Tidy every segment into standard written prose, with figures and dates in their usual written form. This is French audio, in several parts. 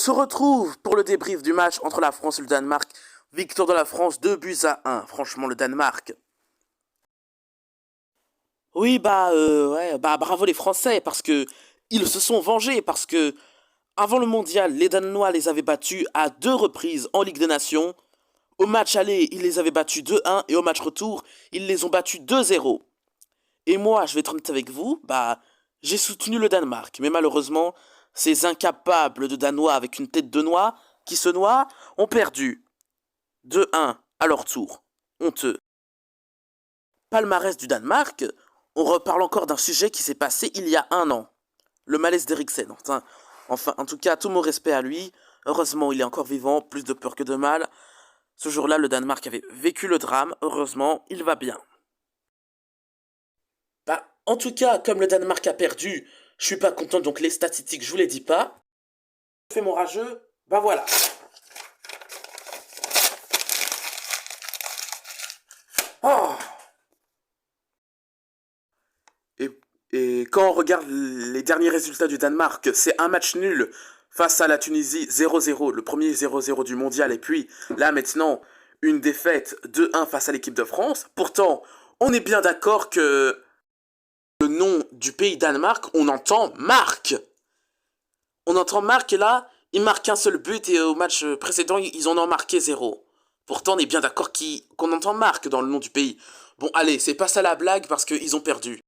On se retrouve pour le débrief du match entre la France et le Danemark. Victoire de la France, 2 buts à 1. Franchement, le Danemark. Oui, bravo les Français, parce que ils se sont vengés, parce que avant le mondial, les Danois les avaient battus à 2 reprises en Ligue des Nations. Au match aller, ils les avaient battus 2-1 et au match retour, ils les ont battus 2-0. Et moi, je vais être honnête avec vous, j'ai soutenu le Danemark, mais malheureusement, ces incapables de Danois avec une tête de noix qui se noient ont perdu 2-1 à leur tour. Honteux. Palmarès du Danemark, on reparle encore d'un sujet qui s'est passé il y a un an. Le malaise d'Eriksen. Enfin, en tout cas, tout mon respect à lui. Heureusement, il est encore vivant, plus de peur que de mal. Ce jour-là, le Danemark avait vécu le drame. Heureusement, il va bien. En tout cas, comme le Danemark a perdu, je suis pas content, donc les statistiques, je vous les dis pas. Je fais mon rageux, voilà. Oh et, et quand on regarde les derniers résultats du Danemark, c'est un match nul face à la Tunisie 0-0, le premier 0-0 du mondial, et puis là maintenant, une défaite 2-1 face à l'équipe de France. Pourtant, on est bien d'accord que le nom du pays Danemark, on entend Marc. On entend Marc et là, il marque un seul but et au match précédent, ils en ont marqué 0. Pourtant, on est bien d'accord qu'on entend Marc dans le nom du pays. Bon, allez, c'est pas ça la blague parce qu'ils ont perdu.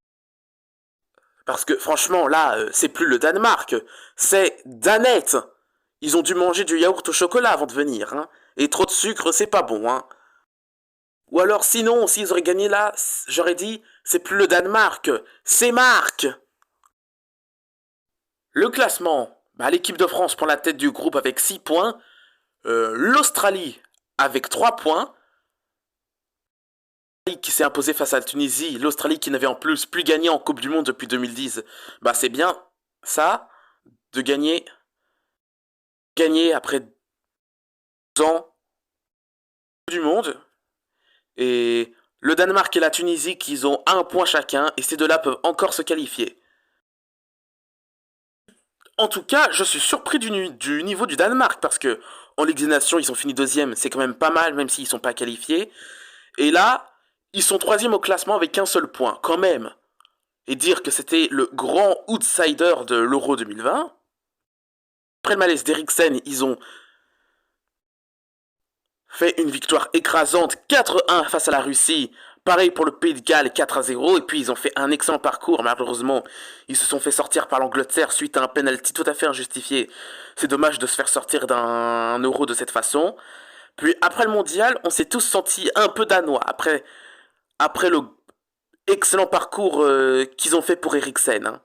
Parce que franchement, là, c'est plus le Danemark, c'est Danette. Ils ont dû manger du yaourt au chocolat avant de venir, hein. Et trop de sucre, c'est pas bon, hein. Ou alors, sinon, s'ils auraient gagné là, j'aurais dit, c'est plus le Danemark, c'est Marc. Le classement, l'équipe de France prend la tête du groupe avec 6 points, l'Australie avec 3 points, qui s'est imposée face à la Tunisie, l'Australie qui n'avait en plus gagné en Coupe du Monde depuis 2010. C'est bien ça, de gagner après 2 ans du monde. Et le Danemark et la Tunisie qui ont 1 point chacun, et ces deux-là peuvent encore se qualifier. En tout cas, je suis surpris du niveau du Danemark, parce que en Ligue des Nations, ils ont fini deuxième, c'est quand même pas mal, même s'ils sont pas qualifiés. Et là, ils sont troisième au classement avec un seul point, quand même. Et dire que c'était le grand outsider de l'Euro 2020. Après le malaise d'Eriksen, ils ont fait une victoire écrasante 4-1 face à la Russie. Pareil pour le Pays de Galles 4-0. Et puis ils ont fait un excellent parcours. Malheureusement, ils se sont fait sortir par l'Angleterre suite à un penalty tout à fait injustifié. C'est dommage de se faire sortir d'un Euro de cette façon. Puis après le mondial, on s'est tous sentis un peu danois. Après le excellent parcours qu'ils ont fait pour Eriksen, hein.